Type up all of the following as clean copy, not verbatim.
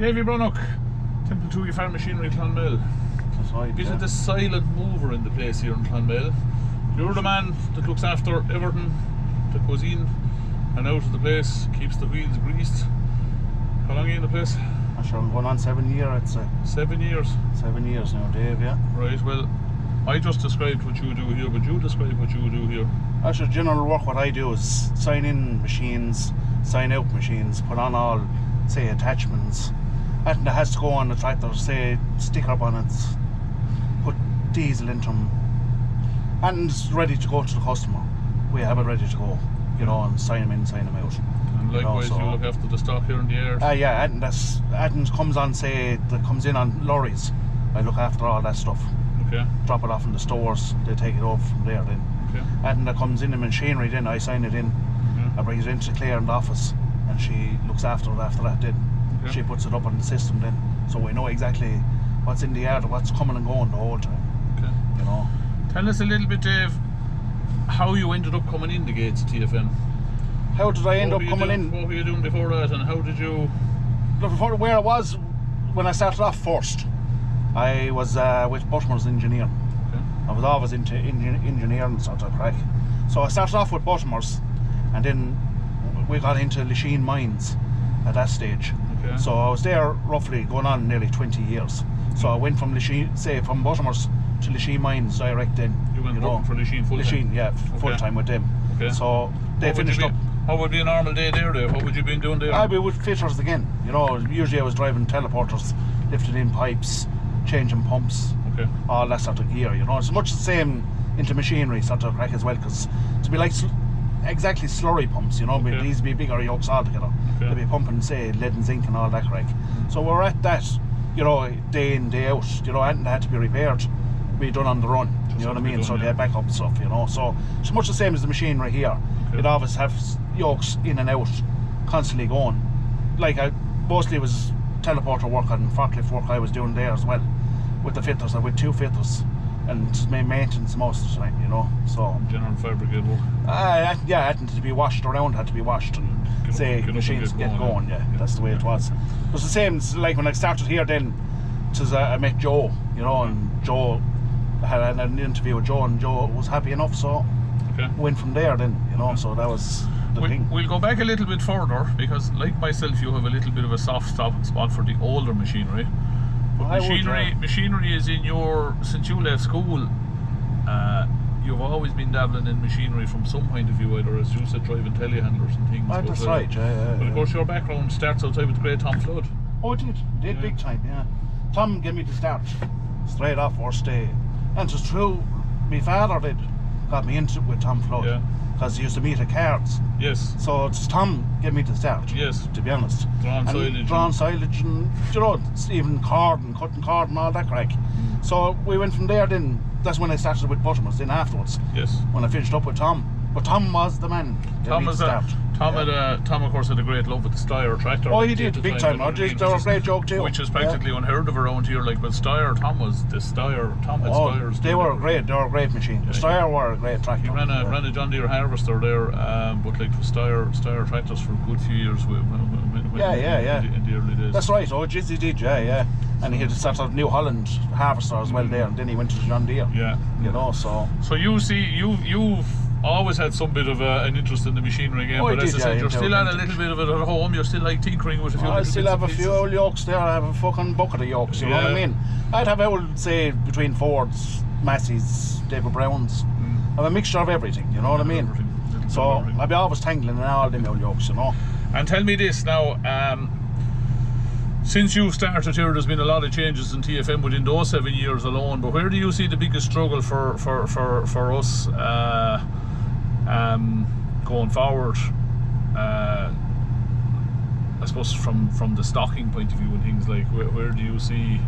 Davy Brunock, Temple 2 Farm Machinery, Clonmel. That's right. Isn't the silent mover in the place here in Clonmel? You're the man that looks after everything that goes in and out of the place, keeps the wheels greased. How long are you in the place? I'm sure I'm going on 7 years, I'd say. 7 years? 7 years now, Dave, yeah. Right, well, I just described what you do here, but you describe what you do here. Actually, general work, what I do is sign in machines, sign out machines, put on all, say, attachments. And that has to go on the tractor, say, sticker bonnets, put diesel into them, and it's ready to go to the customer. We have it ready to go, you know, and sign them in, sign them out. And likewise, you look after the stock here in the yard? Yeah, and that comes on, say, that comes in on lorries. I look after all that stuff. Okay. Drop it off in the stores, they take it over from there then. Okay. And that comes in the machinery then, I sign it in. Yeah. I bring it into Claire in the office, and she looks after it after that then. Okay. She puts it up on the system then, so we know exactly what's in the yard, what's coming and going the whole time. Okay. You know. Tell us a little bit, Dave, how you ended up coming in the gates of TFM. How did I end up coming in? What were you doing before that, and how did you... Before, where I was when I started off first, I was with Buttermers Engineering. Okay. I was always into engineering sort of crack. So I started off with Buttermers, and then we got into Lachine Mines at that stage. Okay. So I was there roughly going on nearly 20 years. So I went from Lachine, say from Buttermers to Lachine Mines direct then. You went working for Lachine full time? Lachine, yeah, full time with them. Okay. So they finished up. How would be a normal day there, Dave? What would you been doing there? I'd be with fitters again. You know, usually I was driving teleporters, lifting in pipes, changing pumps, okay, all that sort of gear. You know, it's much the same into machinery sort of crack as well, because to be like exactly slurry pumps, you know, okay, these be bigger yokes altogether. Okay. They'd be pumping, say, lead and zinc and all that crack. So we're at that, you know, day in, day out. You know, anything that had to be repaired, be done on the run. You know what I mean? So they had backup stuff, you know. So it's much the same as the machinery here. Okay. You'd always have yokes in and out, constantly going. Like I mostly was teleporter work and forklift work I was doing there as well, with the fitters. I with 2 fitters, and maintenance most of the time, you know. So general fire brigade work. Yeah, it had to be washed around, had to be washed, and machines get going. Yeah, that's the way it was. It was the same like when I started here. Then, I met Joe, you know, and Joe had an interview with Joe, and Joe was happy enough. So went from there. Then, you know, so that was the thing. We'll go back a little bit further, because like myself, you have a little bit of a soft spot for the older machinery. But machinery is in your, since you left school, you've always been dabbling in machinery from some point of view, either, as you said, driving telehandlers and things. That's right, yeah. But of course your background starts outside with the great Tom Flood. Oh, it did big time, yeah. Tom gave me the start, straight off first day. And it's true, my father got me into it with Tom Flood, because he used to meet at cards. Yes. So it's Tom gave me the start. Yes. To be honest. Drawn silage and, you know, even cord and cutting cord and all that crack. So we went from there then. That's when I started with Buttermers then afterwards. Yes. When I finished up with Tom. But Tom was the man. Tom of course had a great love with the Steyr tractor. Oh, he did, big time. They were a great joke too. Which is practically unheard of around here. Like with Steyr, Tom had Steyrs. They were great. They were a great machine. The Steyr were a great tractor. He ran a John Deere harvester there, but like for Steyr tractors for a good few years. In the early days. That's right. Oh, jeez, he did. Yeah. And he had a sort of New Holland harvester as well there, and then he went to John Deere. Yeah. You know, so. So you see, you've always had some bit of an interest in the machinery again, but as I said, you're still at a little bit of it at home. You're still like tinkering with a few. I still have a few old yokes there. I have a fucking bucket of yokes. You know what I mean? I'd have old, say, between Fords, Massey's, David Brown's. I have a mixture of everything. You know what I mean? So I'd be always tangling in all them old yokes. You know. And tell me this now. Since you've started here, there's been a lot of changes in TFM within those 7 years alone. But where do you see the biggest struggle for us going forward? I suppose from the stocking point of view and things like where do you see?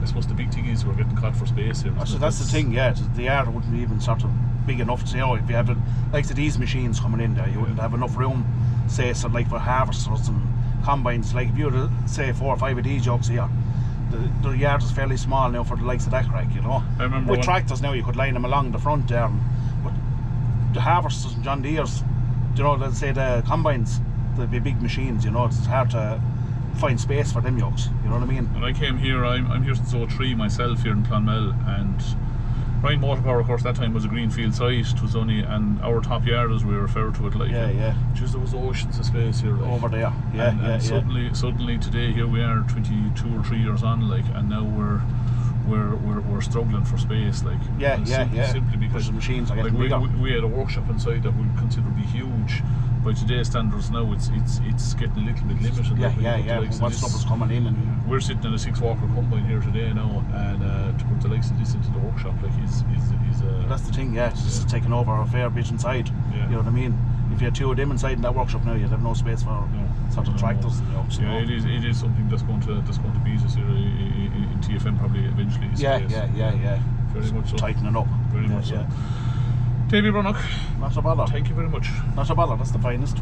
I suppose the big thing is we're getting caught for space here. So that's the thing, yeah. The yard wouldn't be even sort of big enough to, you know, if you had like these machines coming in there, you wouldn't have enough room, say, so like for harvesters and combines. Like if you were to say 4 or 5 of these yokes here, the yard is fairly small now for the likes of that crack, you know. I remember with tractors now you could line them along the front there, but the harvesters and John Deere's, you know, let's say the combines, they'd be big machines, you know. It's hard to find space for them yokes. You know what I mean? When I came here, I'm here since 03 myself here in Clonmel, and Ryan Motor Power, of course, that time was a greenfield site. It was only, and our top yard, as we refer to it, like, just there was oceans of space here, like, over there. And suddenly today here we are, 22 or 3 years on, like, and now we're struggling for space, like, simply because the machines are getting like, bigger. we had a workshop inside that we consider to be huge. By today's standards now, it's getting a little bit limited. What stuff is coming in, and we're sitting in a 6-walker combine here today now, and to put the likes of this into the workshop, like, is that's the thing. It's just taking over a fair bit inside. You know what I mean? If you had 2 of them inside in that workshop now, you'd have no space for sort of tractors. It is something that's going to beat us here in TFM probably eventually. Very much so. Tightening up. Very much so. Davy Brunnock, not a bother. Thank you very much. Not a bother, that's the finest.